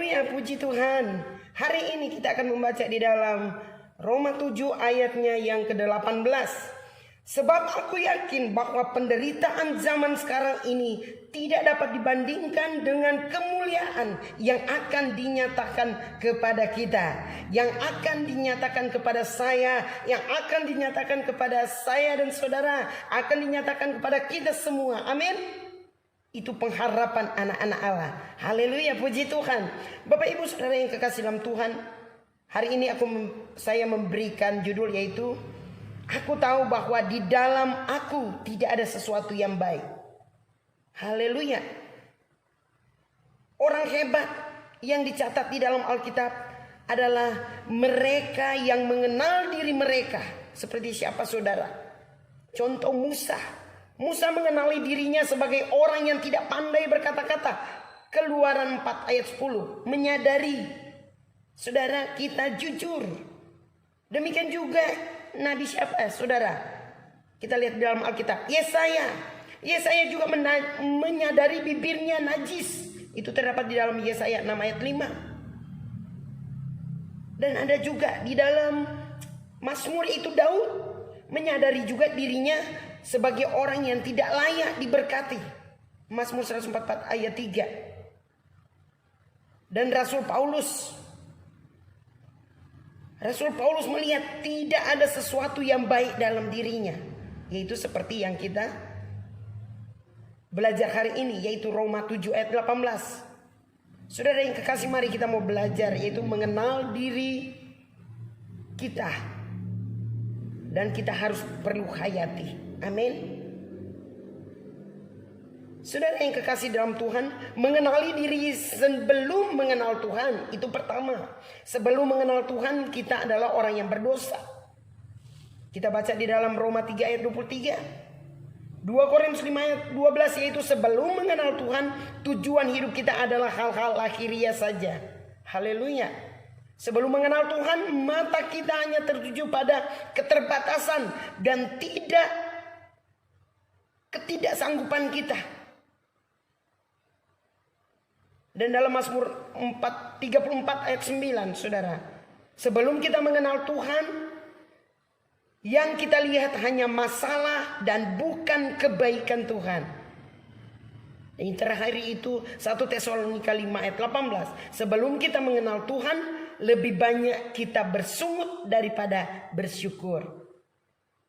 Haleluya, puji Tuhan. Hari ini kita akan membaca di dalam Roma 7 ayatnya yang ke-18. Sebab aku yakin bahwa penderitaan zaman sekarang ini tidak dapat dibandingkan dengan kemuliaan yang akan dinyatakan kepada kita, yang akan dinyatakan kepada saya, yang akan dinyatakan kepada saya dan saudara, akan dinyatakan kepada kita semua. Amin. Itu pengharapan anak-anak Allah. Haleluya, puji Tuhan. Bapak Ibu Saudara yang kekasih dalam Tuhan, hari ini saya memberikan judul yaitu aku tahu bahwa di dalam aku tidak ada sesuatu yang baik. Haleluya. Orang hebat yang dicatat di dalam Alkitab adalah mereka yang mengenal diri mereka. Seperti siapa saudara? Contoh Musa. Musa mengenali dirinya sebagai orang yang tidak pandai berkata-kata. Keluaran 4 ayat 10. Menyadari saudara kita jujur. Demikian juga Nabi siapa saudara? Kita lihat di dalam Alkitab. Yesaya juga menyadari bibirnya najis. Itu terdapat di dalam Yesaya 6 ayat 5. Dan ada juga di dalam Mazmur itu Daud menyadari juga dirinya sebagai orang yang tidak layak diberkati. Mazmur 144 ayat 3. Dan Rasul Paulus melihat tidak ada sesuatu yang baik dalam dirinya, yaitu seperti yang kita belajar hari ini, yaitu Roma 7 ayat 18. Saudara yang kekasih, mari kita mau belajar, yaitu mengenal diri kita. Dan kita harus perlu hayati. Amin. Saudara yang kekasih dalam Tuhan, mengenali diri sebelum mengenal Tuhan, itu pertama. Sebelum mengenal Tuhan, kita adalah orang yang berdosa. Kita baca di dalam Roma 3 ayat 23. 2 Korintus 5 ayat 12, yaitu sebelum mengenal Tuhan, tujuan hidup kita adalah hal-hal lahiriah saja. Haleluya. Sebelum mengenal Tuhan, mata kita hanya tertuju pada keterbatasan dan ketidaksanggupan kita. Dan dalam Mazmur 34 ayat 9, saudara, sebelum kita mengenal Tuhan, yang kita lihat hanya masalah dan bukan kebaikan Tuhan. Yang terakhir itu 1 Tesalonika 5 ayat 18. Sebelum kita mengenal Tuhan, lebih banyak kita bersungut daripada bersyukur.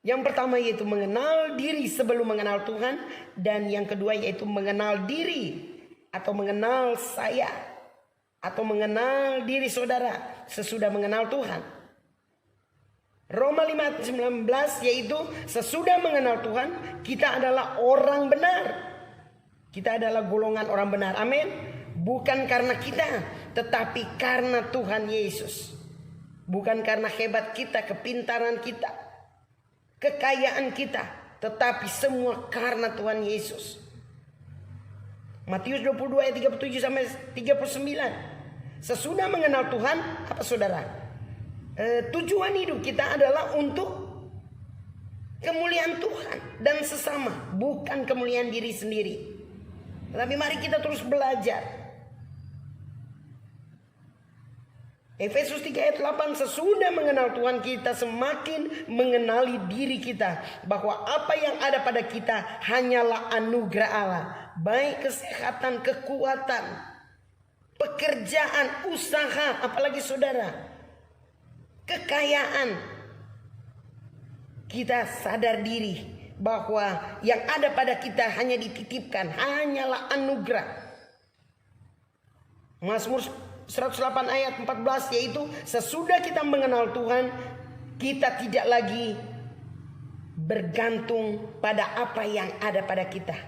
Yang pertama yaitu mengenal diri sebelum mengenal Tuhan. Dan yang kedua yaitu mengenal diri atau mengenal saya, atau mengenal diri saudara sesudah mengenal Tuhan. Roma 5 ayat 19, yaitu sesudah mengenal Tuhan kita adalah orang benar. Kita adalah golongan orang benar. Amin. Bukan karena kita, tetapi karena Tuhan Yesus. Bukan karena hebat kita, kepintaran kita, kekayaan kita, tetapi semua karena Tuhan Yesus. Matius 22 ayat 37 sampai 39. Sesudah mengenal Tuhan, apa saudara? Tujuan hidup kita adalah untuk kemuliaan Tuhan dan sesama, bukan kemuliaan diri sendiri. Tapi mari kita terus belajar. Efesus 3 ayat 8, sesudah mengenal Tuhan kita semakin mengenali diri kita, bahwa apa yang ada pada kita hanyalah anugerah Allah, baik kesehatan, kekuatan, pekerjaan, usaha, apalagi saudara, kekayaan. Kita sadar diri bahwa yang ada pada kita hanya dititipkan, hanyalah anugerah. Mazmur 108 ayat 14, yaitu sesudah kita mengenal Tuhan, kita tidak lagi bergantung pada apa yang ada pada kita,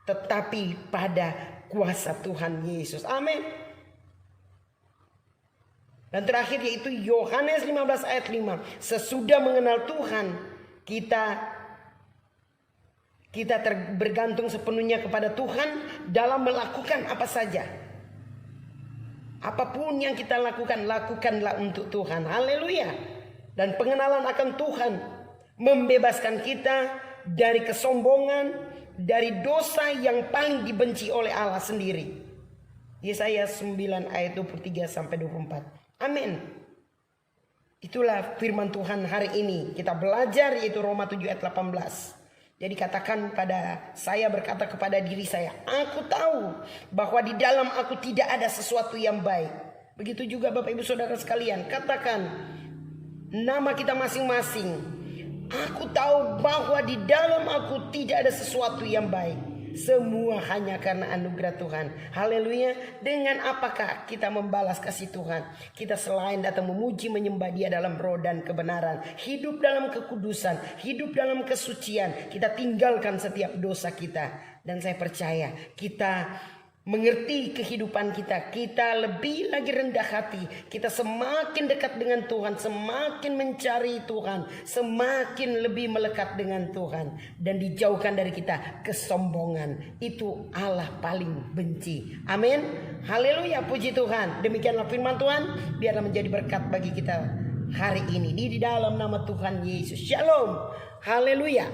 tetapi pada kuasa Tuhan Yesus. Amin. Dan terakhir yaitu Yohanes 15 ayat 5. Sesudah mengenal Tuhan, kita bergantung sepenuhnya kepada Tuhan dalam melakukan apa saja. Apapun yang kita lakukan, lakukanlah untuk Tuhan. Haleluya. Dan pengenalan akan Tuhan membebaskan kita dari kesombongan, dari dosa yang paling dibenci oleh Allah sendiri. Yesaya 9 ayat 23 sampai 24. Amin. Itulah firman Tuhan hari ini. Kita belajar yaitu Roma 7 ayat 18. Jadi katakan pada saya, berkata kepada diri saya, aku tahu bahwa di dalam aku tidak ada sesuatu yang baik. Begitu juga Bapak Ibu Saudara sekalian, katakan nama kita masing-masing. Aku tahu bahwa di dalam aku tidak ada sesuatu yang baik. Semua hanya karena anugerah Tuhan. Haleluya. Dengan apakah kita membalas kasih Tuhan? Kita selain datang memuji menyembah Dia dalam roh dan kebenaran, hidup dalam kekudusan, hidup dalam kesucian, kita tinggalkan setiap dosa kita. Dan saya percaya kita mengerti kehidupan kita, kita lebih lagi rendah hati, kita semakin dekat dengan Tuhan, semakin mencari Tuhan, semakin lebih melekat dengan Tuhan, dan dijauhkan dari kita kesombongan. Itu Allah paling benci. Amin. Haleluya, puji Tuhan. Demikianlah firman Tuhan, biarlah menjadi berkat bagi kita hari ini di dalam nama Tuhan Yesus. Shalom. Haleluya.